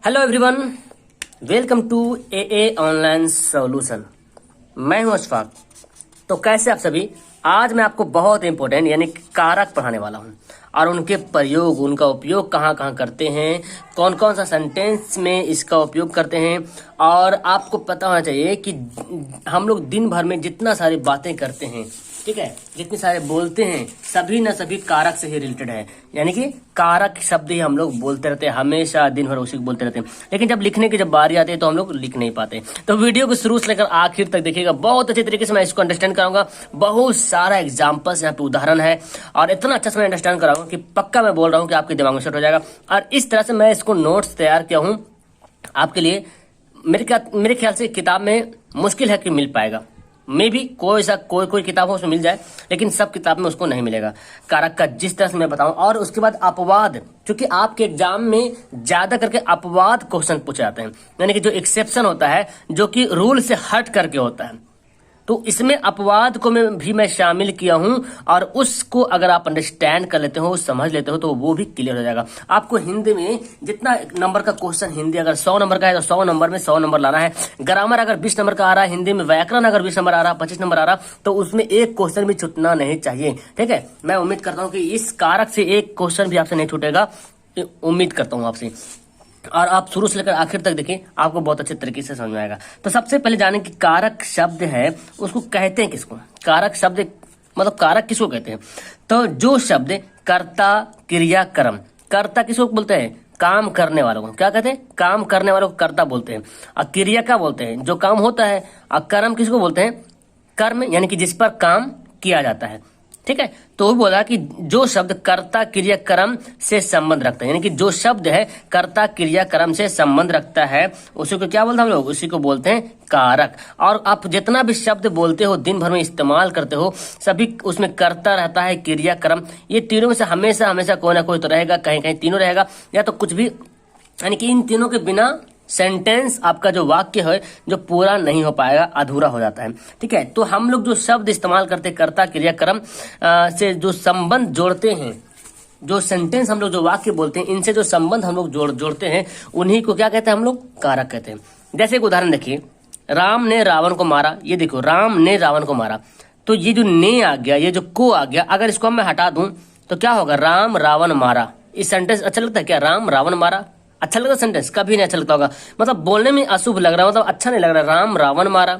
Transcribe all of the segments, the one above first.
Hello everyone, welcome to a online solution. मैं हूं अशफाक। तो कैसे आप सभी? आज मैं आपको बहुत इंपॉर्टेंट यानी कि कारक पढ़ाने वाला हूं और उनके प्रयोग, उनका उपयोग कहाँ कहाँ करते हैं, कौन कौन सा सेंटेंस में इसका उपयोग करते हैं। और आपको पता होना चाहिए कि हम लोग दिन भर में जितना सारी बातें करते हैं, ठीक है, जितने सारे बोलते हैं, सभी न सभी कारक से ही रिलेटेड है। यानी कि कारक शब्द ही हम लोग बोलते रहते हैं, हमेशा दिन भर उसी को बोलते रहते हैं। लेकिन जब लिखने की जब बारी आती है तो हम लोग लिख नहीं पाते। तो वीडियो को शुरू से लेकर आखिर तक देखिएगा, बहुत अच्छे तरीके से मैं इसको अंडरस्टैंड कराऊंगा। बहुत सारा एग्जाम्पल्स यहाँ पे उदाहरण है और इतना अच्छा से मैं अंडरस्टैंड कराऊंगा कि पक्का मैं बोल रहा हूँ कि आपके दिमाग में सेट हो जाएगा। और इस तरह से मैं इसको नोट्स तैयार किया हूँ आपके लिए। मेरे ख्याल से किताब में मुश्किल है कि मिल पाएगा। मे भी कोई किताब हो उसमें मिल जाए, लेकिन सब किताब में उसको नहीं मिलेगा कारक का, जिस तरह से मैं बताऊं। और उसके बाद अपवाद, क्योंकि आपके एग्जाम में ज्यादा करके अपवाद क्वेश्चन पूछे जाते हैं, यानी कि जो एक्सेप्शन होता है, जो कि रूल से हट करके होता है। तो इसमें अपवाद को मैं शामिल किया हूं और उसको अगर आप अंडरस्टैंड कर लेते हो, समझ लेते हो, तो वो भी क्लियर हो जाएगा। आपको हिंदी में जितना नंबर का क्वेश्चन, हिंदी अगर 100 नंबर का है तो 100 नंबर में 100 नंबर लाना है। ग्रामर अगर 20 नंबर का आ रहा है, हिंदी में व्याकरण अगर 20 नंबर आ रहा है, 25 नंबर आ रहा, तो उसमें एक क्वेश्चन भी छूटना नहीं चाहिए। ठीक है, मैं उम्मीद करता हूँ कि इस कारक से एक क्वेश्चन भी आपसे नहीं छूटेगा, उम्मीद करता हूँ आपसे। और आप शुरू से लेकर आखिर तक देखें, आपको बहुत अच्छे तरीके से समझ में आएगा। तो सबसे पहले जाने कि कारक शब्द है उसको कहते हैं किसको। कारक शब्द मतलब कारक किसको कहते हैं? तो जो शब्द कर्ता, क्रिया, कर्म। कर्ता किसको बोलते हैं? काम करने वालों को क्या कहते हैं? काम करने वालों को कर्ता बोलते हैं। और क्रिया क्या बोलते हैं? जो काम होता है। और कर्म किसको बोलते हैं? कर्म, यानी कि जिस पर काम किया जाता है। ठीक है, तो वो बोला कि जो शब्द कर्ता, क्रिया, कर्म से संबंध रखता है, यानी कि जो शब्द है कर्ता, क्रिया, कर्म से संबंध रखता है, उसी को क्या बोलते हैं हम लोग? उसी को बोलते हैं कारक। और आप जितना भी शब्द बोलते हो, दिन भर में इस्तेमाल करते हो, सभी उसमें कर्ता रहता है, क्रिया, कर्म, ये तीनों में से हमेशा हमेशा कोई ना कोई तो रहेगा, कहीं कहीं तीनों रहेगा, या तो कुछ भी। यानी कि इन तीनों के बिना सेंटेंस, आपका जो वाक्य है, जो पूरा नहीं हो पाएगा, अधूरा हो जाता है। ठीक है, तो हम लोग जो शब्द इस्तेमाल करते हैं कर्ता, क्रिया, कर्म से जो संबंध जोड़ते हैं, जो सेंटेंस हम लोग जो वाक्य बोलते हैं, इनसे जो संबंध हम लोग जोड़ते हैं, उन्हीं को क्या कहते हैं हम लोग? कारक कहते हैं। जैसे एक उदाहरण देखिए, राम ने रावण को मारा। ये देखो, राम ने रावण को मारा, तो ये जो ने आ गया, ये जो को आ गया, अगर इसको मैं हटा दूं तो क्या होगा? राम रावण मारा। इस सेंटेंस अच्छा लगता है क्या? राम रावण मारा अच्छा लगता है सेंटेंस? कभी नहीं अच्छा लगता होगा, मतलब बोलने में अशुभ लग रहा है, मतलब अच्छा नहीं लग रहा। राम रावण मारा,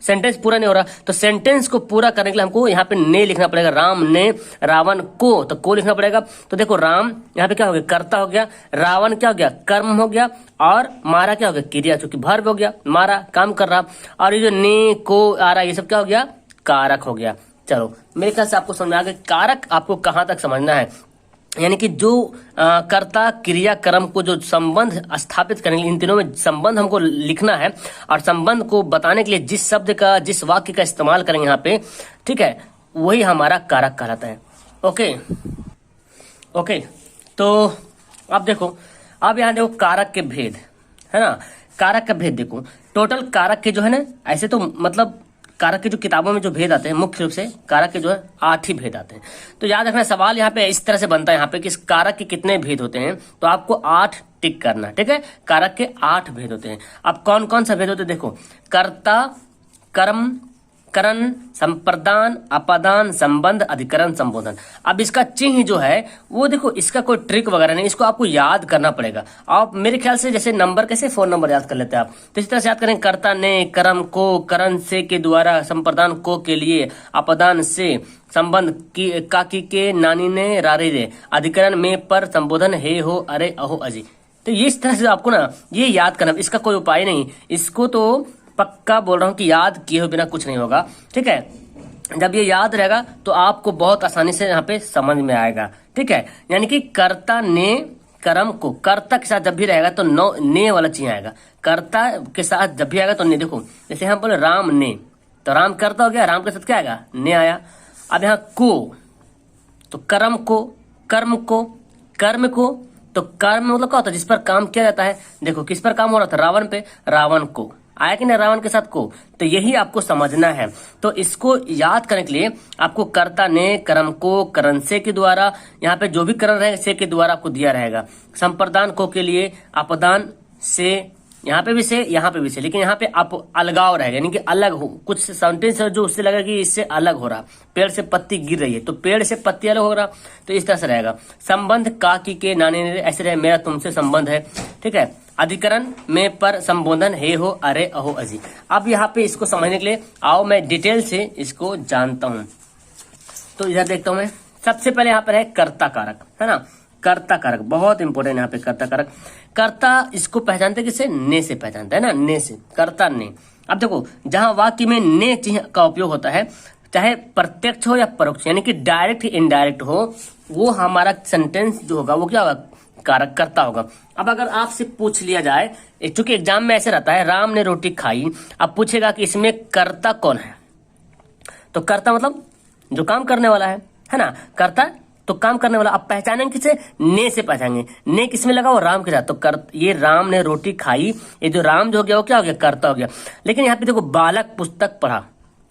सेंटेंस पूरा नहीं हो रहा। तो सेंटेंस को पूरा करने के लिए हमको यहाँ पे ने लिखना पड़ेगा। राम ने रावण को, तो को लिखना पड़ेगा। तो देखो, राम यहाँ पे क्या हो गया? कर्ता हो गया। रावण क्या हो गया? कर्म हो गया। और मारा क्या हो गया? क्रिया, चूंकि वर्ब हो गया, मारा काम कर रहा। और ये जो ने को आ रहा है, ये सब क्या हो गया? कारक हो गया। चलो, मेरे ख्याल से आपको समझ में आ गया कारक आपको कहाँ तक समझना है। यानी कि जो कर्ता, क्रिया, कर्म को जो संबंध स्थापित करने के लिए, इन तीनों में संबंध हमको लिखना है, और संबंध को बताने के लिए जिस शब्द का, जिस वाक्य का इस्तेमाल करेंगे यहाँ पे, ठीक है, वही हमारा कारक कहलाता है। ओके, तो अब देखो, अब यहाँ देखो कारक के भेद, है ना। कारक का भेद देखो, टोटल कारक के जो है ना, ऐसे तो मतलब कारक के जो किताबों में जो भेद आते हैं, मुख्य रूप से कारक के जो है 8 ही भेद आते हैं। तो याद रखना, सवाल यहाँ पे इस तरह से बनता है यहाँ पे कि इस कारक के कितने भेद होते हैं, तो आपको 8 टिक करना। ठीक है, कारक के 8 भेद होते हैं। अब कौन कौन सा भेद होते हैं देखो, कर्ता, कर्म, करण, संप्रदान, अपादान, संबंध, अधिकरण, संबोधन। अब इसका चिन्ह जो है वो देखो, इसका कोई ट्रिक वगैरह नहीं, इसको आपको याद करना पड़ेगा। आप मेरे ख्याल से जैसे नंबर, कैसे 4 नंबर याद कर लेते हैं आप, तो इस तरह से याद करें। कर्ता ने, कर्म को, करण से के द्वारा, संप्रदान को के लिए, अपादान से, संबंध की काकी के, नानी ने, रारे रे, अधिकरण में, पर, संबोधन हे हो, अरे अहो अजी। तो इस तरह से आपको ना ये याद करना, इसका कोई उपाय नहीं, इसको तो पक्का बोल रहा हूं कि याद किए हुए बिना कुछ नहीं होगा। ठीक है, जब ये याद रहेगा तो आपको बहुत आसानी से यहाँ पे समझ में आएगा। ठीक है, यानी कि कर्ता ने कर्म को, कर्ता के साथ जब भी रहेगा तो ने वाला चिन्ह आएगा। कर्ता के साथ जब भी आएगा तो ने। देखो, जैसे हम बोले राम ने, तो राम कर्ता हो गया, राम के साथ क्या आएगा? ने आया। अब यहाँ को, तो कर्म को, कर्म को, कर्म को, तो कर्म मतलब क्या होता है? जिस पर काम किया जाता है। देखो, किस पर काम हो रहा था? रावण पे, रावण को आया कि नहीं? रावण के साथ को, तो यही आपको समझना है। तो इसको याद करने के लिए आपको कर्ता ने, कर्म को, करण से के द्वारा, यहाँ पे जो भी करण रहेगा से के द्वारा आपको दिया रहेगा। संप्रदान को के लिए, अपदान से, यहाँ पे भी से, यहाँ पे भी से, लेकिन यहाँ पे आप अलगाव रहेगा, यानी कि अलग हो, कुछ सेंटेंस है जो उससे लगा कि इससे अलग हो रहा, पेड़ से पत्ती गिर रही है तो पेड़ से पत्ती अलग हो रहा, तो इस तरह से रहेगा। संबंध काकी के नाने ने, ऐसे रहे मेरा तुमसे संबंध है, ठीक है। अधिकरण में पर संबोधन हे हो अरे अहो अजी। अब यहाँ पे इसको समझने के लिए आओ मैं डिटेल से इसको जानता हूं। तो इधर देखता हूं मैं, सबसे पहले यहाँ पर है कर्ता कारक, है ना। कर्ता कारक बहुत इंपॉर्टेंट यहाँ पे, कर्ता कारक। कर्ता इसको पहचानते किससे, ने से पहचानते है ना, ने से, कर्ता ने। अब देखो जहां वाक्य में ने चिन्ह का उपयोग होता है, चाहे प्रत्यक्ष हो या परोक्ष, यानी कि डायरेक्ट इनडायरेक्ट हो, वो हमारा सेंटेंस जो होगा वो क्या होगा, कारक कर्ता होगा। अब अगर आपसे पूछ लिया जाए, चूंकि एग्जाम में ऐसे रहता है, राम ने रोटी खाई, अब पूछेगा कि इसमें कर्ता कौन है, तो कर्ता मतलब जो काम करने वाला है ना, कर्ता तो काम करने वाला। अब पहचानेंगे किसे, ने से पहचानेंगे, ने किसमें लगा, वो राम के साथ, तो ये राम ने रोटी खाई, ये जो राम जो हो गया वो क्या हो गया, कर्ता हो गया। लेकिन यहाँ पे देखो बालक पुस्तक पढ़ा,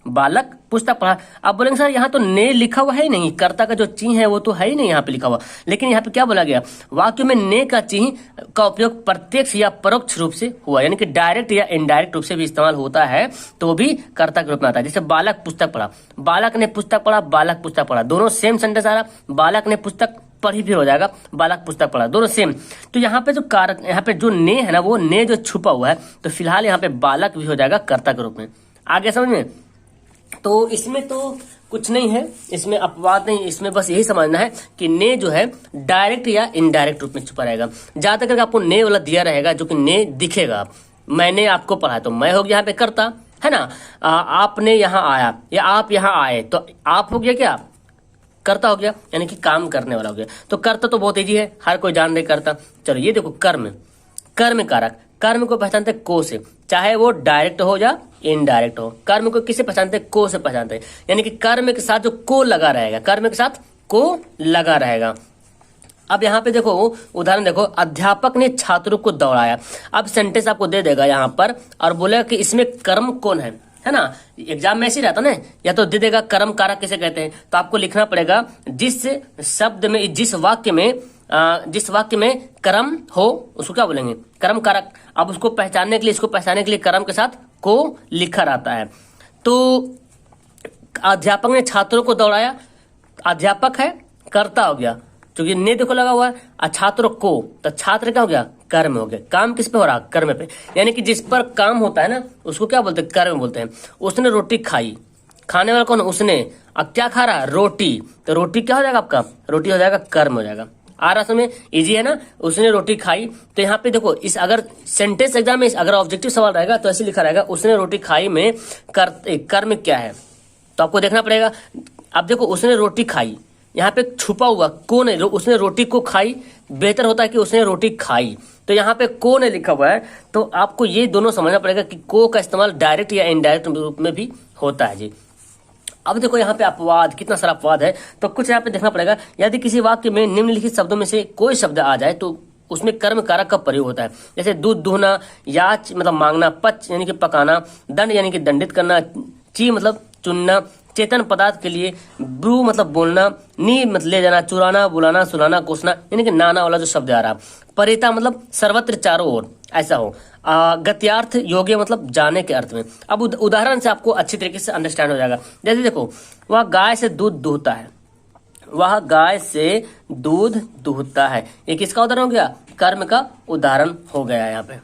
बालक पुस्तक पढ़ा। अब बोलेंगे सर यहाँ तो ने लिखा हुआ है ही नहीं, कर्ता का जो चिन्ह है वो तो है ही नहीं यहाँ पे लिखा हुआ, लेकिन यहाँ पे क्या बोला गया, वाक्य में ने का चिन्ह का उपयोग प्रत्यक्ष या परोक्ष रूप से हुआ, यानी कि डायरेक्ट या इनडायरेक्ट रूप से भी इस्तेमाल होता है, तो भी कर्ता के रूप में आता है। जैसे बालक पुस्तक पढ़ा, बालक ने पुस्तक पढ़ा, बालक पुस्तक पढ़ा, दोनों सेम सेंटेंस आ रहा, बालक ने पुस्तक पढ़ी फिर हो जाएगा बालक पुस्तक पढ़ा, दोनों सेम। तो यहाँ पे जो कारक, यहाँ पे जो ने है ना, वो ने जो छुपा हुआ है, तो फिलहाल यहाँ पे बालक भी हो जाएगा कर्ता के रूप में। आगे समझ में, तो इसमें तो कुछ नहीं है, इसमें अपवाद नहीं, इसमें बस यही समझना है कि ने जो है डायरेक्ट या इनडायरेक्ट रूप में छुपा रहेगा। जहां तक आपको ने वाला दिया रहेगा जो कि ने दिखेगा, मैंने आपको पढ़ा, तो मैं हो गया यहाँ पे कर्ता, है ना। आपने यहाँ आया या आप यहाँ आए, तो आप हो गया क्या, कर्ता हो गया, यानी कि काम करने वाला हो गया। तो कर्ता तो बहुत ईजी है, हर कोई जान रहे कर्ता। चलो ये देखो कर्म, कर्म कारक, कर्म को पहचानते को से, चाहे वो डायरेक्ट हो या इनडायरेक्ट हो। कर्म को किसे पहचानते, को से पहचानते हैं, यानी कि कर्म के साथ जो को लगा रहेगा, कर्म के साथ को लगा रहेगा। अब यहाँ पे देखो उदाहरण देखो, अध्यापक ने छात्रों को दौड़ाया। अब सेंटेंस आपको दे देगा यहाँ पर और बोलेगा कि इसमें कर्म कौन है ना। एग्जाम में ऐसे रहता ना, या तो दे देगा कर्म कारक किसे कहते हैं, तो आपको लिखना पड़ेगा जिस शब्द में, जिस वाक्य में कर्म हो उसको क्या बोलेंगे, कर्म कारक। अब उसको पहचानने के लिए, इसको पहचानने के लिए कर्म के साथ को लिखा रहता है। तो अध्यापक ने छात्रों को दौड़ाया, अध्यापक है कर्ता हो गया, क्योंकि ने देखो लगा हुआ है, और छात्रों को, तो छात्र क्या हो गया, कर्म हो गया। काम किस पे हो रहा, कर्म पे, यानी कि जिस पर काम होता है ना उसको क्या बोलते हैं, कर्म बोलते हैं। उसने रोटी खाई, खाने वाला कौन, उसने। अब क्या खा रहा, रोटी, तो रोटी क्या हो जाएगा आपका, रोटी हो जाएगा कर्म हो जाएगा। आ रहा समझ, इजी है ना। उसने रोटी खाई, तो यहाँ पे देखो इस अगर सेंटेंस एग्जाम में अगर ऑब्जेक्टिव सवाल रहेगा तो ऐसे लिखा रहेगा, उसने रोटी खाई में कर्म क्या है, तो आपको देखना पड़ेगा। अब देखो उसने रोटी खाई, यहाँ पे छुपा हुआ को नहीं, उसने रोटी को खाई, बेहतर होता है कि उसने रोटी खाई, तो यहाँ पे को नहीं लिखा हुआ है, तो आपको ये दोनों समझना पड़ेगा कि को का इस्तेमाल डायरेक्ट या इनडायरेक्ट रूप में भी होता है जी। अब देखो यहाँ पे अपवाद, कितना सारा अपवाद है, तो कुछ यहाँ पे देखना पड़ेगा। यदि किसी वाक्य में निम्नलिखित शब्दों में से कोई शब्द आ जाए तो उसमें कर्म कारक का प्रयोग होता है। जैसे दूध दुहना, याच मतलब मांगना, पच यानी कि पकाना, दंड यानी कि दंडित करना, ची मतलब चुनना, चेतन पदार्थ के लिए, ब्रू मतलब बोलना, नी मतलब ले जाना, चुराना, बुलाना, सुनाना, कोसना, यानी कि नाना वाला जो शब्द आ रहा। परिता मतलब सर्वत्र चारों ओर ऐसा हो। गत्यार्थ योग्य मतलब जाने के अर्थ में। अब उदाहरण से आपको अच्छी तरीके से अंडरस्टैंड हो जाएगा। जैसे देखो, वह गाय से दूध दूहता है, वह गाय से दूध दूहता है, ये किसका उदाहरण हो गया, कर्म का उदाहरण हो गया यहाँ पे।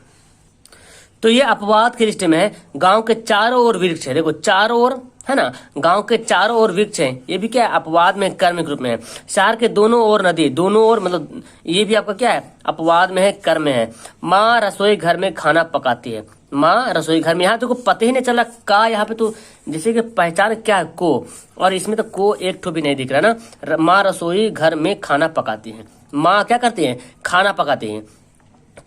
तो ये अपवाद की लिस्ट में है। गांव के चारों ओर वृक्ष है, देखो चारों ओर है ना, गांव के चारों ओर वृक्ष है, ये भी क्या है, अपवाद में कर्म के रूप में है। शहर के दोनों ओर नदी, दोनों ओर मतलब ये भी आपका क्या है, अपवाद में है, कर्म में है। माँ रसोई घर में खाना पकाती है, माँ रसोई घर में, यहाँ तो पता ही नहीं चला का, यहाँ पे तो जैसे कि पहचान क्या है, को, और इसमें तो को एक ठो भी नहीं दिख रहा ना। माँ रसोई घर में खाना पकाती है, माँ क्या करती है, खाना पकाती है।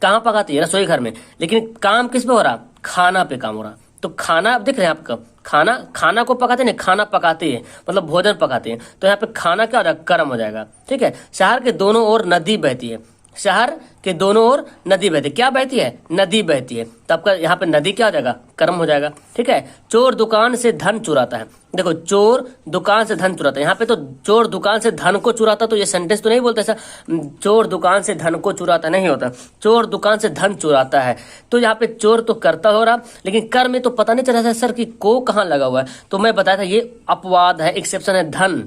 कहाँ पकाती है, रसोई घर में, लेकिन काम किस पे हो रहा, खाना पे काम हो रहा। तो खाना दिख रहे हैं आपका, खाना, खाना को पकाते नहीं, खाना पकाते हैं मतलब भोजन पकाते हैं, तो यहाँ पे खाना क्या हो जाएगा, कर्म हो जाएगा। ठीक है। शहर के दोनों ओर नदी बहती है, शहर के दोनों ओर नदी बहती, क्या बहती है? नदी बहती है। तो आपका यहाँ पे नदी क्या हो जाएगा? कर्म हो जाएगा। ठीक है। चोर दुकान से धन चुराता है, देखो चोर दुकान से धन चुराता है, यहाँ पे तो चोर दुकान से धन को चुराता, तो ये सेंटेंस तो नहीं बोलते ऐसा, चोर दुकान से धन को चुराता नहीं होता, चोर दुकान से धन चुराता है। तो यहाँ पे चोर तो करता हो रहा, लेकिन कर में तो पता नहीं चला था सर कि को कहाँ लगा हुआ है। तो मैं बताया था ये अपवाद है, एक्सेप्शन है धन।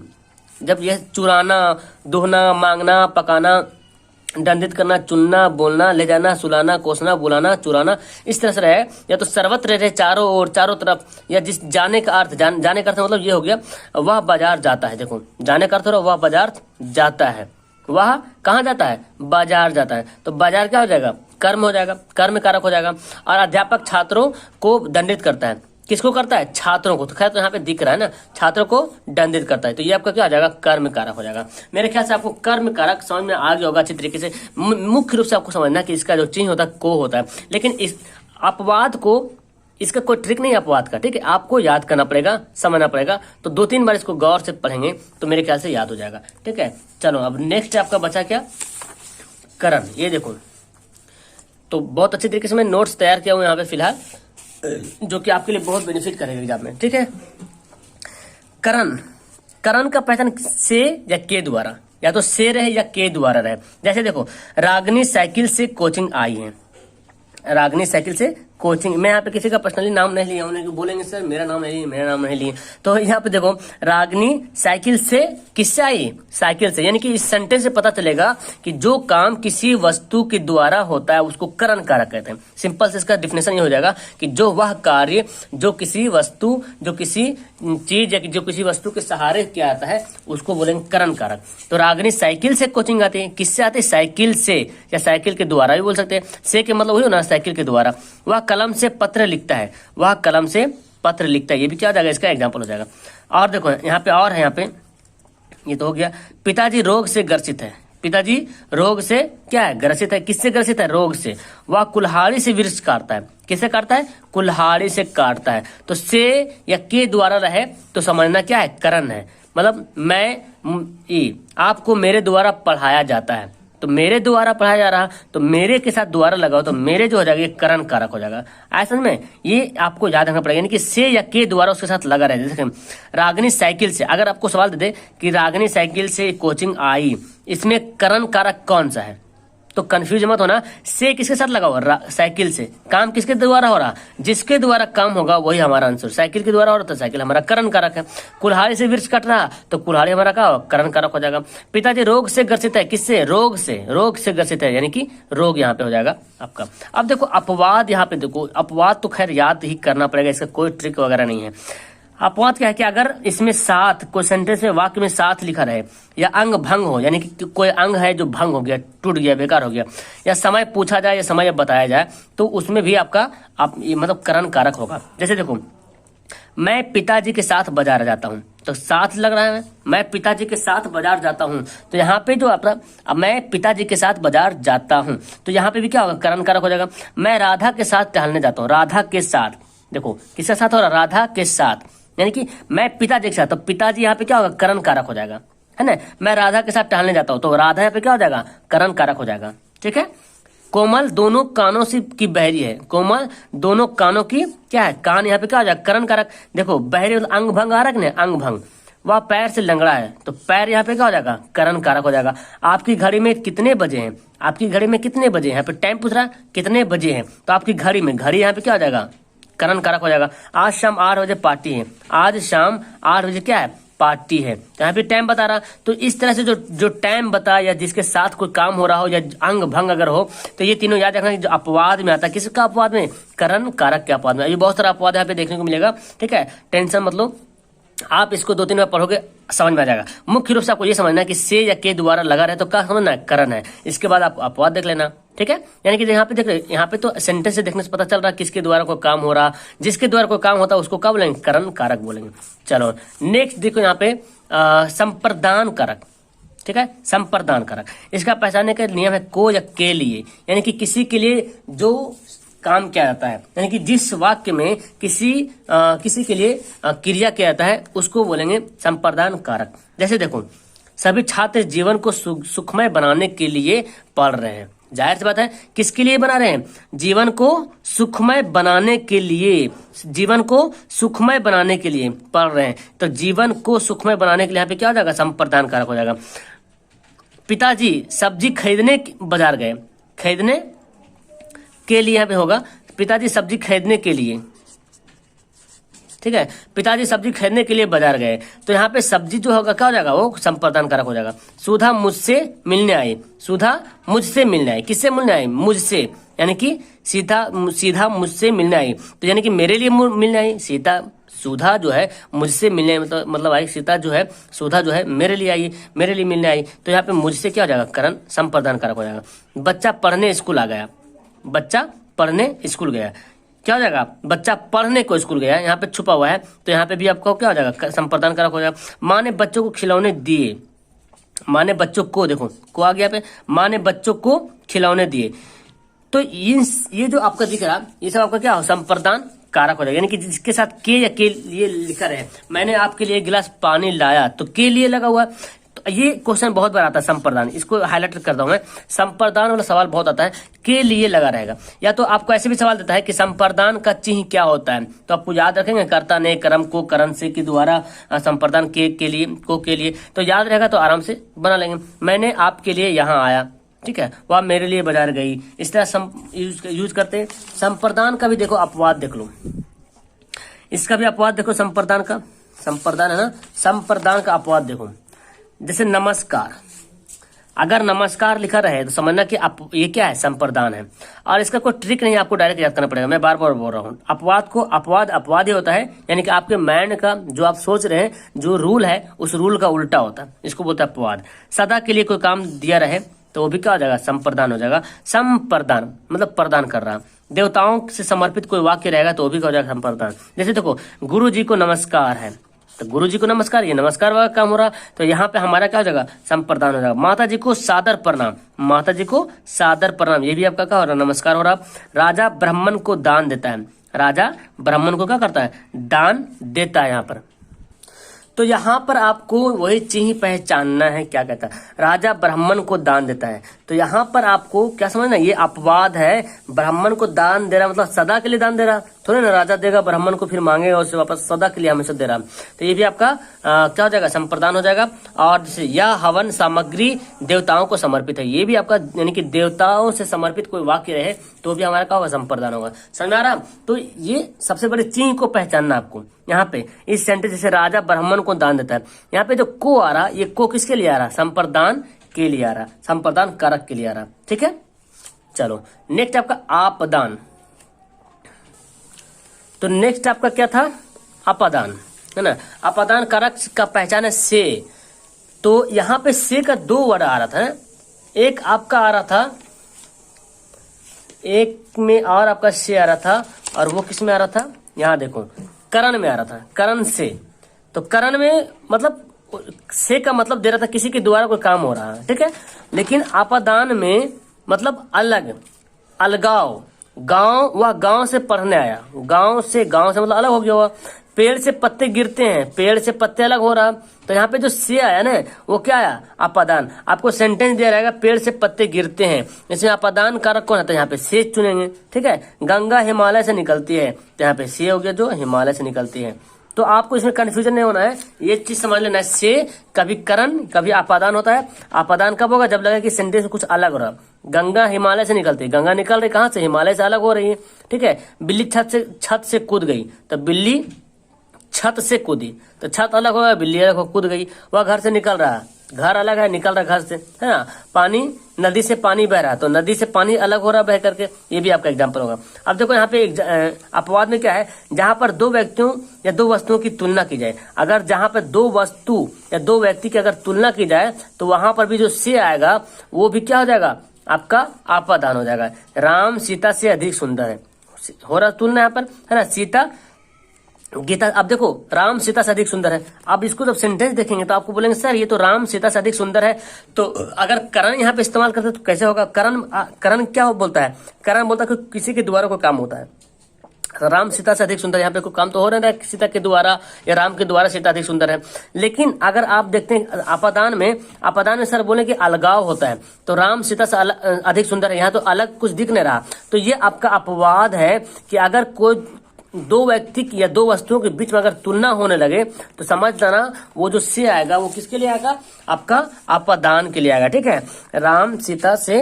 जब यह चुराना, दोहना, मांगना, पकाना, दंडित करना, चुनना, बोलना, ले जाना, सुलाना, कोसना, बुलाना, चुराना, इस तरह से रहे, या तो सर्वत्र रहे, चारों ओर, चारों तरफ, या जिस जाने का अर्थ, जाने का अर्थ मतलब ये हो गया वह बाजार जाता है। देखो जाने का अर्थ हो रहा वह बाजार जाता है, वह कहाँ जाता है? बाजार जाता है। तो बाजार क्या हो जाएगा? कर्म हो जाएगा, कर्म कारक हो जाएगा। और अध्यापक छात्रों को दंडित करता है, किसको करता है? छात्रों को। तो खैर तो यहाँ पे दिख रहा है ना, छात्रों को दंडित करता है, तो ये आपका क्या हो जाएगा? कर्म कारक हो जाएगा। मेरे ख्याल से आपको कर्म कारक समझ में आ गया होगा अच्छी तरीके से। मुख्य रूप से आपको समझना कि इसका जो चिन्ह होता है को होता है, लेकिन इस अपवाद को, इसका कोई ट्रिक नहीं है अपवाद का, ठीक है, आपको याद करना पड़ेगा, समझना पड़ेगा। तो 2-3 बार इसको गौर से पढ़ेंगे तो मेरे ख्याल से याद हो जाएगा। ठीक है, चलो अब नेक्स्ट आपका बचा क्या? करण। ये देखो, तो बहुत अच्छे तरीके से मैं नोट्स तैयार किया हूँ यहाँ पे फिलहाल, जो कि आपके लिए बहुत बेनिफिट करेगा एग्जाम में। ठीक है, करण, करण का पहचान से या के द्वारा, या तो से रहे या के द्वारा रहे। जैसे देखो, रागनी साइकिल से कोचिंग आई है, रागनी साइकिल से कोचिंग। मैं यहाँ पे किसी का पर्सनली नाम नहीं लिया हूँ, बोलेंगे सर मेरा नाम नहीं लिए, मेरा नाम नहीं लिए। तो यहाँ पे देखो, रागनी साइकिल से किससे आई? साइकिल से। यानी कि इस सेंटेंस से पता चलेगा कि जो काम किसी वस्तु के द्वारा होता है उसको करण कारक कहते हैं। सिंपल से इसका डिफिनेशन ये हो जाएगा कि जो वह कार्य जो किसी वस्तु, जो किसी चीज या जो किसी वस्तु के सहारे किया जाता है उसको बोलेंगे करण कारक। तो रागनी साइकिल से कोचिंग आती है, किससे आती है? साइकिल से, या साइकिल के द्वारा भी बोल सकते हैं। से के मतलब वही हो ना, साइकिल के द्वारा। वह कलम से पत्र लिखता है, वह कलम से पत्र लिखता है, ये भी क्या हो जाएगा? इसका एग्जाम्पल हो जाएगा। और देखो यहाँ पे और है, यहाँ पे ये तो हो गया। पिताजी रोग से ग्रसित है, पिताजी रोग से क्या है? ग्रसित है। किससे ग्रसित है? रोग से। वह कुल्हाड़ी से वृक्ष काटता है, किससे काटता है? कुल्हाड़ी से काटता है। तो से या के द्वारा रहे तो समझना क्या है? करण है। मतलब आपको मेरे द्वारा पढ़ाया जाता है, तो मेरे द्वारा पढ़ाया जा रहा, तो मेरे के साथ द्वारा लगाओ तो मेरे जो हो जाएगा ये करण कारक हो जाएगा। ऐसा में ये आपको याद रखना पड़ेगा, यानी कि से या के द्वारा उसके साथ लगा रहे। जैसे रागनी साइकिल से, अगर आपको सवाल दे दे कि रागनी साइकिल से कोचिंग आई, इसमें करण कारक कौन सा है, तो कंफ्यूज मत होना। से किसके साथ लगा हुआ? साइकिल से। काम किसके द्वारा हो रहा? जिसके द्वारा काम होगा वही हमारा आंसर। साइकिल के द्वारा हो रहा तो साइकिल हमारा करण कारक है। कुल्हाड़ी से वृक्ष कट रहा तो कुल्हाड़ी हमारा क्या? करण कारक हो जाएगा। पिताजी रोग से ग्रसित है, किससे? रोग से, रोग से ग्रसित है, यानी कि रोग यहाँ पे हो जाएगा आपका। अब देखो अपवाद, यहाँ पे देखो अपवाद तो खैर याद ही करना पड़ेगा, इसका कोई ट्रिक वगैरह नहीं है। अपवाद क्या है कि अगर इसमें साथ, कोई सेंटेंस में वाक्य में साथ लिखा रहे, या अंग भंग हो, यानी कि कोई अंग है जो भंग हो गया, टूट गया, बेकार हो गया, या समय पूछा जाए या समय बताया जाए, तो उसमें भी आपका मतलब करण कारक होगा। जैसे देखो, मैं पिताजी के साथ बाजार जाता हूँ, तो साथ लग रहा है, मैं पिताजी के साथ बाजार जाता हूँ, तो यहाँ पे जो आपका मैं पिताजी के साथ बाजार जाता हूँ, तो यहाँ पे भी क्या होगा? करण कारक हो जाएगा। मैं राधा के साथ टहलने जाता हूँ, राधा के साथ, देखो किसके साथ हो रहा? राधा के साथ, यानी कि मैं पिताजी के साथ, तो पिताजी यहाँ पे क्या होगा? करण कारक हो जाएगा, है ना। मैं राधा के साथ टहलने जाता हूँ, तो राधा यहाँ पे क्या हो जाएगा? करण कारक हो जाएगा। ठीक है। कोमल दोनों कानों से की बहरी है, कोमल दोनों कानों की क्या है? कान यहाँ पे क्या हो जाएगा? करण कारक। देखो बहरी मतलब अंग भंग आ रहा है, अंग भंग। वह पैर से लंगड़ा है, तो पैर यहाँ पे क्या हो जाएगा? करण कारक हो जाएगा। आपकी घड़ी में कितने बजे हैं? आपकी घड़ी में कितने बजे? यहाँ पे टाइम पूछ रहा है, कितने बजे हैं, तो आपकी घड़ी में, घड़ी यहाँ पे क्या हो जाएगा? करण कारक हो जाएगा। आज शाम 8 बजे पार्टी है, आज शाम 8 बजे क्या है? पार्टी है, तो यहाँ पे टाइम बता रहा। तो इस तरह से जो टाइम बता, या जिसके साथ कोई काम हो रहा हो, या अंग भंग अगर हो, तो ये तीनों याद रखना। जो अपवाद में आता है, किसका अपवाद में? करण कारक के अपवाद में। अभी बहुत सारा अपवाद यहाँ पे देखने को मिलेगा। ठीक है, टेंशन मतलब आप इसको 2-3 बार पढ़ोगे समझ में आ जाएगा। मुख्य रूप से आपको ये समझना है कि से या के द्वारा लगा रहे तो क्या समझना है? करण है। इसके बाद आप अपवाद देख लेना। ठीक है, यानी कि यहाँ पे देख रहे, यहाँ पे तो सेंटेंस से देखने से पता चल रहा है किसके द्वारा कोई काम हो रहा, जिसके द्वारा कोई काम होता है उसको क्या बोलेंगे? करण कारक बोलेंगे। चलो नेक्स्ट देखो, यहाँ पे संप्रदान कारक। ठीक है, संप्रदान कारक, इसका पहचानने का नियम है को या के लिए, यानी कि किसी के लिए जो काम किया जाता है, यानी कि जिस वाक्य में किसी के लिए क्रिया किया जाता है उसको बोलेंगे संप्रदान कारक। जैसे देखो, सभी छात्र जीवन को सुखमय बनाने के लिए पढ़ रहे हैं। जाहिर सी बात है, किसके लिए बना रहे हैं? जीवन को सुखमय बनाने के लिए, जीवन को सुखमय बनाने के लिए पढ़ रहे हैं। तो जीवन को सुखमय बनाने के लिए यहाँ पे क्या हो जाएगा? संप्रदान कारक हो जाएगा। पिताजी सब्जी खरीदने बाजार गए, खरीदने के लिए यहाँ पे होगा पिताजी सब्जी खरीदने के लिए, ठीक है। पिताजी सब्जी खरीदने के लिए बाजार गए, तो यहाँ पे सब्जी जो होगा क्या हो जाएगा? वो संप्रदान कारक हो जाएगा। सुधा मुझसे मिलने आई, सुधा मुझसे मिलने आई, किससे मिलने आई? मुझसे, यानी कि सीधा मुझसे मिलने आई, तो यानी कि मेरे लिए मिलने आई। सुधा जो है मुझसे मिलने मतलब आई, सीता जो है, सुधा जो है मेरे लिए आई, मेरे लिए मिलने आई। तो यहाँ पे मुझसे क्या हो जाएगा? करण संप्रदान कारक हो जाएगा। बच्चा पढ़ने स्कूल आ गया, बच्चा पढ़ने स्कूल गया, क्या हो जाएगा? बच्चा पढ़ने को स्कूल गया, यहाँ पे छुपा हुआ है, तो यहाँ पे भी आपको क्या हो जाएगा? संप्रदान कारक हो जाएगा। माँ ने बच्चों को खिलौने दिए, माँ ने बच्चों को, देखो को आ गया पे, माँ ने बच्चों को खिलौने दिए। तो ये जो आपका दिख रहा, ये सब आपका क्या हो? संप्रदान कारक हो जाएगा। यानी कि जिसके साथ के या के लिए लिखा रहे, मैंने आपके लिए एक गिलास पानी लाया, तो के लिए लगा हुआ। तो ये क्वेश्चन बहुत बार आता है संप्रदान, इसको हाईलाइट करता हूं मैं। संप्रदान वाला सवाल बहुत आता है, के लिए लगा रहेगा। या तो आपको ऐसे भी सवाल देता है कि संप्रदान का चिन्ह क्या होता है, तो आपको याद रखेंगे कर्ता ने कर्म को करण से के द्वारा संप्रदान के लिए को के लिए, तो याद रहेगा तो आराम से बना लेंगे। मैंने आपके लिए यहाँ आया, ठीक है, वह मेरे लिए बाजार गई, इस तरह यूज करते हैं। संप्रदान का भी देखो अपवाद देख लो, इसका भी अपवाद देखो संप्रदान का, संप्रदान है ना, संप्रदान का अपवाद देखो। जैसे नमस्कार, अगर नमस्कार लिखा रहे तो समझना कि ये क्या है? संप्रदान है। और इसका कोई ट्रिक नहीं, आपको डायरेक्ट याद करना पड़ेगा, मैं बार बार बोल रहा हूँ। अपवाद को अपवाद ही होता है, यानी कि आपके माइंड का जो आप सोच रहे हैं जो रूल है, उस रूल का उल्टा होता है, इसको बोलते हैं अपवाद। सदा के लिए कोई काम दिया रहे तो वो भी क्या हो जाएगा? संप्रदान हो जाएगा। संप्रदान मतलब प्रदान कर रहा। देवताओं से समर्पित कोई वाक्य रहेगा तो वो भी क्या हो जाएगा? संप्रदान। जैसे देखो, गुरु जी को नमस्कार है, तो गुरु जी को नमस्कार, ये नमस्कार वाला काम हो रहा, तो यहाँ पे हमारा क्या हो जाएगा? संप्रदान हो जाएगा। माता जी को सादर प्रणाम, माता जी को सादर प्रणाम, ये भी आपका क्या हो रहा? नमस्कार हो रहा। राजा ब्राह्मण को दान देता है, राजा ब्राह्मण को क्या करता है? दान देता है यहाँ पर। तो यहाँ पर आपको वही चिन्ह पहचानना है, क्या कहता है? राजा ब्राह्मण को दान देता है, तो यहाँ पर आपको क्या समझना, ये अपवाद है। ब्राह्मण को दान दे रहा मतलब सदा के लिए दान दे रहा, थोड़े ना राजा देगा ब्राह्मण को फिर मांगेगा उससे वापस, सदा के लिए हमेशा दे रहा। तो ये भी आपका क्या हो जाएगा? संप्रदान हो जाएगा। और जैसे यह हवन सामग्री देवताओं को समर्पित है, ये भी आपका, यानी कि देवताओं से समर्पित कोई वाक्य रहे तो भी हमारा क्या होगा? संप्रदान होगा। समझ आ रहा? तो ये सबसे बड़े चिन्ह को पहचानना आपको यहाँ पे। इस सेंटेंस जैसे राजा ब्राह्मण को दान देता है, यहाँ पे जो को आ रहा, ये को किसके लिए आ रहा? संप्रदान के लिए आ रहा, संप्रदान कारक के लिए आ रहा, ठीक है। चलो नेक्स्ट आपका आपदान। तो नेक्स्ट आपका क्या था? अपादान, है ना। अपादान कारक का पहचान है से। तो यहाँ पे से का दो वर्ड आ रहा था, एक आपका आ रहा था, एक में और आपका से आ रहा था, और वो किस में आ रहा था? यहाँ देखो करण में आ रहा था, करण से। तो करण में मतलब से का मतलब दे रहा था किसी के द्वारा कोई काम हो रहा है, ठीक है। लेकिन आपादान में मतलब अलग, अलगाव, गांव, वह गांव से पढ़ने आया, गांव से मतलब अलग हो गया हुआ। पेड़ से पत्ते गिरते हैं, पेड़ से पत्ते अलग हो रहा, तो यहाँ पे जो से आया ना वो क्या आया? आपादान। आपको सेंटेंस दिया रहेगा पेड़ से पत्ते गिरते हैं, इसमें आपादान कारक कौन आता है? यहाँ पे से चुनेंगे, ठीक है। गंगा हिमालय से निकलती है, तो यहाँ पे से हो गया जो हिमालय से निकलती है। तो आपको इसमें कंफ्यूजन नहीं होना है, ये चीज समझ लेना है। से कभी करण कभी आपादान होता है। आपादान कब होगा? जब लगे कि सेंटेंस में कुछ अलग हो रहा। गंगा हिमालय से निकलती है, गंगा निकल रही कहाँ से? हिमालय से अलग हो रही है, ठीक है। बिल्ली छत से कूद गई, तो बिल्ली छत से कूदी, तो छत अलग हो गया, बिल्ली अलग हो कूद गई। वह घर से निकल रहा, घर अलग है, निकल रहा घर से, है ना। पानी, नदी से पानी बह रहा, तो नदी से पानी अलग हो रहा बह करके, ये भी आपका एग्जांपल होगा। अब देखो यहाँ पे अपवाद में क्या है? जहां पर दो व्यक्तियों या दो वस्तुओं की तुलना की जाए, अगर जहां पर दो वस्तु या दो व्यक्ति की अगर तुलना की जाए तो वहां पर भी जो से आएगा वो भी क्या हो जाएगा? आपका आपादान हो जाएगा। राम सीता से अधिक सुंदर है, हो रहा तुलना यहाँ पर, है ना। सीता गीता, अब देखो राम सीता से अधिक सुंदर है। अब इसको जब सेंटेंस देखेंगे तो आपको बोलेंगे सर ये तो राम सीता से अधिक सुंदर है, तो अगर करण यहाँ पे इस्तेमाल करते तो कैसे होगा? करण क्या बोलता है? करण बोलता है कि किसी के द्वारा कोई काम होता है। राम सीता से अधिक सुंदर, यहाँ पे कोई काम तो हो रहा है सीता के द्वारा या राम के द्वारा सीता अधिक सुंदर है। लेकिन अगर आप देखते हैं अपादान में सर बोले कि अलगाव होता है, तो राम सीता से अधिक सुंदर है, यहाँ तो अलग कुछ दिख नहीं रहा। तो ये आपका अपवाद है कि अगर कोई दो व्यक्ति की या दो वस्तुओं के बीच में अगर तुलना होने लगे तो समझ जाना वो जो से आएगा वो किसके लिए आएगा, आपका अपादान के लिए आएगा। ठीक है, राम सीता से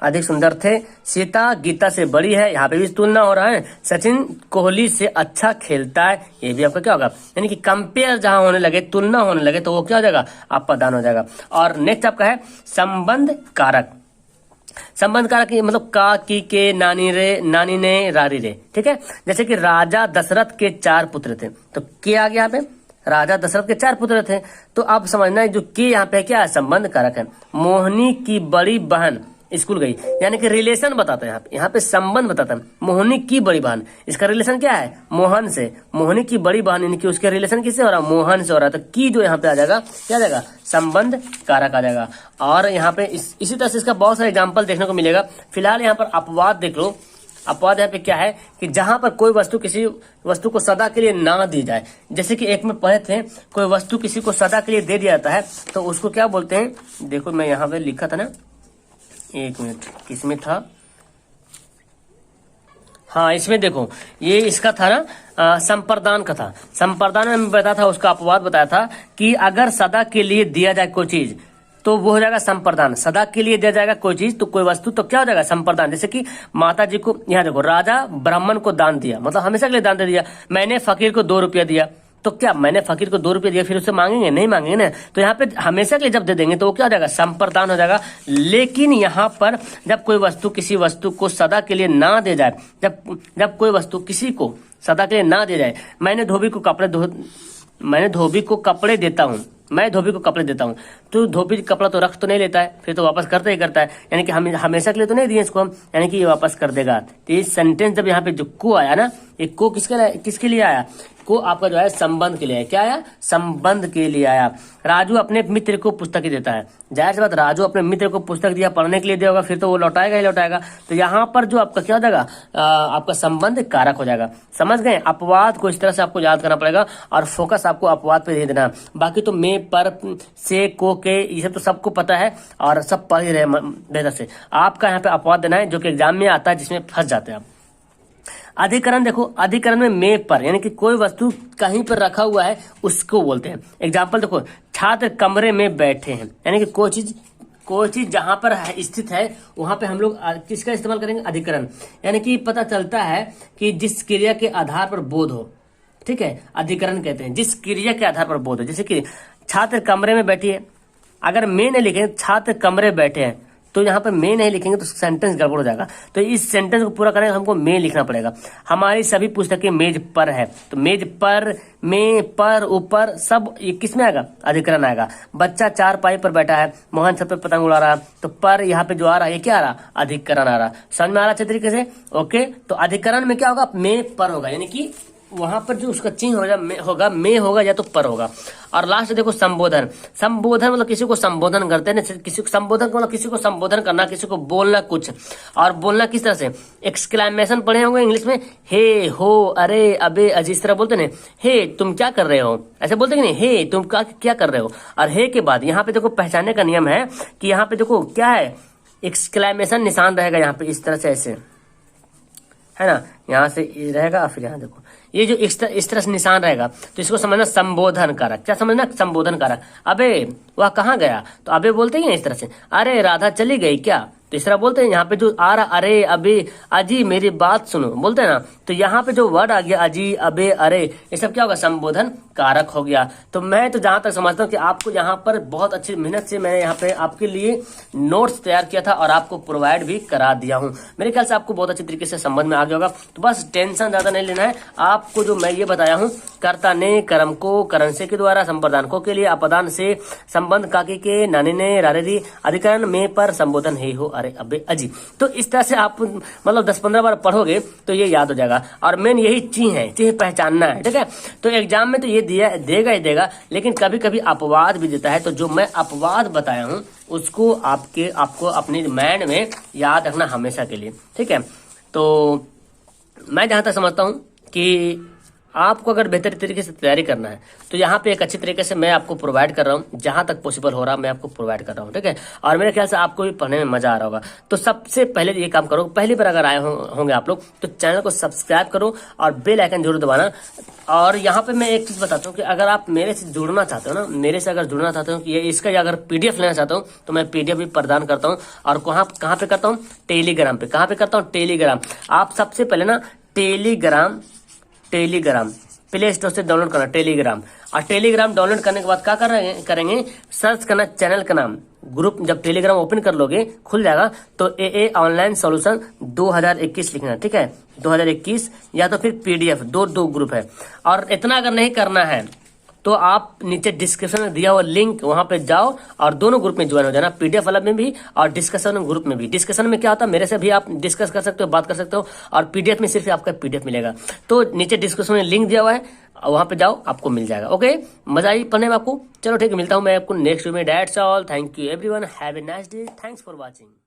अधिक सुंदर थे, सीता गीता से बड़ी है, यहाँ पे भी तुलना हो रहा है, सचिन कोहली से अच्छा खेलता है, ये भी आपका क्या होगा, यानी कि कंपेयर जहां होने लगे, तुलना होने लगे तो वो क्या हो जाएगा, अपादान हो जाएगा। और नेक्स्ट आपका है संबंध कारक। संबंध कारक मतलब का, की, के, नानी रे, नानी ने, रारी रे। ठीक है, जैसे कि राजा दशरथ के 4 पुत्र थे, तो के आ गया यहाँ पे, राजा दशरथ के 4 पुत्र थे। तो आप समझना है जो के यहाँ पे क्या है, संबंध कारक है। मोहिनी की बड़ी बहन स्कूल गई, यानी कि रिलेशन बताता है यहाँ पे संबंध बताता है। मोहिनी की बड़ी बहन, इसका रिलेशन क्या है, मोहन से। मोहिनी की बड़ी बहन यानी कि उसके रिलेशन किससे हो रहा है, मोहन से हो रहा है। तो की जो यहाँ पे आ जाएगा क्या आ जाएगा, संबंध कारक आ जाएगा। और यहाँ पे इसी तरह से इसका बहुत सारे एग्जाम्पल देखने को मिलेगा। फिलहाल यहाँ पर अपवाद देख लो। अपवाद यहाँ पे क्या है कि जहां पर कोई वस्तु किसी वस्तु को सदा के लिए ना दी जाए, जैसे कि एक में पढ़े थे, कोई वस्तु किसी को सदा के लिए दे दिया जाता है तो उसको क्या बोलते हैं, देखो मैं यहाँ पे लिखा था ना, एक मिनट, किसमें था, हाँ इसमें देखो, ये इसका था ना संप्रदान का था। संप्रदान में बताया था, उसका अपवाद बताया था कि अगर सदा के लिए दिया जाए कोई चीज तो वो हो जाएगा संप्रदान। सदा के लिए दिया जाएगा कोई चीज तो कोई वस्तु तो क्या हो जाएगा, संप्रदान। जैसे कि माता जी को, यहाँ देखो, राजा ब्राह्मण को दान दिया, मतलब हमेशा के लिए दान दे दिया। मैंने फकीर को 2 रुपया दिया, तो क्या मैंने फकीर को 2 रुपये दिया फिर उससे मांगेंगे, नहीं मांगेंगे ना। तो यहाँ पे हमेशा के लिए जब दे देंगे तो वो क्या हो जाएगा, संप्रदान हो जाएगा। लेकिन यहाँ पर जब कोई वस्तु किसी वस्तु को सदा के लिए ना दे जाए, जब कोई वस्तु किसी को सदा के लिए ना दे जाए, मैंने धोबी को कपड़े देता हूँ, मैं धोबी को कपड़े देता हूँ, तो धोबी कपड़ा तो रख तो नहीं लेता है, फिर तो वापस करता ही करता है, यानी कि हम हमेशा के लिए तो नहीं दिए इसको हम, यानी कि ये वापस कर देगा। तो ये सेंटेंस जब यहाँ पे जो को आया ना, ये को किसके लिए आया, को आपका जो है संबंध के लिए आया। क्या आया, संबंध के लिए आया। राजू अपने मित्र को पुस्तक ही देता है, जाहिर सी बात, राजू अपने मित्र को पुस्तक दिया, पढ़ने के लिए दिया होगा, फिर तो वो लौटाएगा ही लौटाएगा। तो यहाँ पर जो आपका क्या हो जाएगा, आपका संबंध कारक हो जाएगा। समझ गए, अपवाद को इस तरह से आपको याद करना पड़ेगा और फोकस आपको अपवाद पे दे देना। बाकी तो में, पर, से, को, के, ये सब तो सबको पता है और सब पढ़ ही रहे बेहतर से। आपका यहाँ पे अपवाद देना है जो कि एग्जाम में आता है, जिसमें फंस जाते हैं आप। अधिकरण देखो, अधिकरण में में पर, यानी कि कोई वस्तु कहीं पर रखा हुआ है उसको बोलते हैं। एग्जाम्पल देखो, छात्र कमरे में बैठे हैं, यानी कि कोई चीज जहां पर स्थित है वहां पे हम लोग किसका इस्तेमाल करेंगे, अधिकरण। यानी कि पता चलता है कि जिस क्रिया के आधार पर बोध हो, ठीक है, अधिकरण कहते हैं जिस क्रिया के आधार पर बोध हो। जैसे कि छात्र कमरे में बैठी है, अगर मैं नहीं लिखे छात्र कमरे बैठे हैं तो यहाँ पर मैं नहीं लिखेंगे तो सेंटेंस गड़बड़ हो जाएगा। तो इस सेंटेंस को पूरा करने हमको मैं लिखना पड़ेगा। हमारी सभी पुस्तकें मेज पर है, तो मेज पर, में, पर, ऊपर, सब ये किस में आएगा, अधिकरण आएगा। बच्चा 4 पर बैठा है, मोहन छत पर पतंग उड़ा रहा है, तो पर यहाँ पे जो आ रहा है ये क्या आ रहा, अधिकरण आ रहा। समझ में आ रहा अच्छे तरीके से, ओके। तो अधिकरण में क्या होगा, में पर होगा, यानी कि वहां पर जो उसका चिन्ह होगा या तो पर होगा। और लास्ट देखो संबोधन। संबोधन मतलब किसी को संबोधन करते हैं, किसी को संबोधन मतलब किसी को संबोधन करना, किसी को बोलना कुछ, और बोलना किस तरह से, एक्सक्लेमेशन पढ़े होंगे इंग्लिश में, हे, हो, अरे, अबे, इस तरह बोलते हैं। हे तुम क्या कर रहे हो, ऐसे बोलते कि नहीं, हे तुम क्या कर रहे हो। और हे के बाद यहाँ पे देखो पहचानने का नियम है कि यहाँ पे देखो क्या है, एक्सक्लेमेशन निशान रहेगा यहाँ पे इस तरह से, ऐसे है ना, यहाँ से रहेगा, फिर यहाँ देखो ये जो इस तरह से निशान रहेगा, तो इसको समझना संबोधन कारक। क्या समझना, संबोधन कारक। अबे वह कहाँ गया, तो अबे बोलते हैं इस तरह से। अरे राधा चली गई क्या, तो इस तरह बोलते हैं। यहाँ पे जो आ रहा, अरे, अबे, अजी मेरी बात सुनो, बोलते हैं ना, तो यहाँ पे जो वर्ड आ गया अजी, अबे, अरे, ये सब क्या होगा, संबोधन कारक हो गया। तो मैं तो जहां तक समझता हूँ कि आपको यहाँ पर बहुत अच्छी मेहनत से मैंने यहाँ पे आपके लिए नोट्स तैयार किया था और आपको प्रोवाइड भी करा दिया हूँ। मेरे ख्याल से आपको बहुत अच्छी तरीके से समझ में आ गया होगा। तो बस टेंशन ज्यादा नहीं लेना है, आपको जो मैं ये बताया हूँ, कर्ता ने कर्म को करण से के द्वारा, संप्रदान को के लिए, अपदान से, संबंध काके के, नानी ने, रारे, अधिकरण में पर, संबोधन हे, हो, अरे, अबे, अजी। तो इस तरह से आप मतलब 10-15 बार पढ़ोगे तो ये याद हो जाएगा। और मेन यही चीज पहचानना है, ठीक है। तो एग्जाम में तो ये देगा ही देगा, लेकिन कभी कभी अपवाद भी देता है। तो जो मैं अपवाद बताया हूँ उसको आपको अपनी माइंड में याद रखना हमेशा के लिए, ठीक है। तो मैं जहां तक समझता हूं कि आपको अगर बेहतर तरीके से तैयारी करना है तो यहाँ पे एक अच्छी तरीके से मैं आपको प्रोवाइड कर रहा हूँ, जहां तक पॉसिबल हो रहा मैं आपको प्रोवाइड कर रहा हूँ, ठीक है। और मेरे ख्याल से आपको भी पढ़ने में मजा आ रहा होगा। तो सबसे पहले ये काम करो, पहली बार अगर आए होंगे आप लोग तो चैनल को सब्सक्राइब करो और बेल आइकन जरूर दबाना। और यहाँ पे मैं एक चीज बताता हूँ कि अगर आप मेरे से जुड़ना चाहते हो ना, मेरे से अगर जुड़ना चाहते हो कि ये इसका अगर पीडीएफ लेना चाहते हो तो मैं पीडीएफ भी प्रदान करता हूँ। और कहाँ पे करता हूँ? टेलीग्राम पे। कहाँ पे करता हूँ? टेलीग्राम। आप सबसे पहले ना टेलीग्राम प्ले स्टोर से डाउनलोड करना टेलीग्राम। और टेलीग्राम डाउनलोड करने के बाद क्या करेंगे सर्च करना चैनल का नाम। ग्रुप जब टेलीग्राम ओपन कर लोगे खुल जाएगा तो ए ऑनलाइन सॉल्यूशन 2021 लिखना, ठीक है, 2021, या तो फिर पीडीएफ, दो ग्रुप है। और इतना अगर नहीं करना है तो आप नीचे डिस्क्रिप्शन में दिया हुआ लिंक वहां पे जाओ और दोनों ग्रुप में ज्वाइन हो जाना, पीडीएफ वाला में भी और डिस्कशन ग्रुप में भी। डिस्कशन में क्या होता है, मेरे से भी आप डिस्कस कर सकते हो, बात कर सकते हो, और पीडीएफ में सिर्फ आपका पीडीएफ मिलेगा। तो नीचे डिस्क्रिप्शन में लिंक दिया हुआ है, वहां पे जाओ, आपको मिल जाएगा। ओके, मजा आई पढ़ने में आपको? चलो ठीक है, मिलता हूं मैं आपको नेक्स्ट वीडियो में। That's all, thank you everyone, have a nice day, thanks for watching.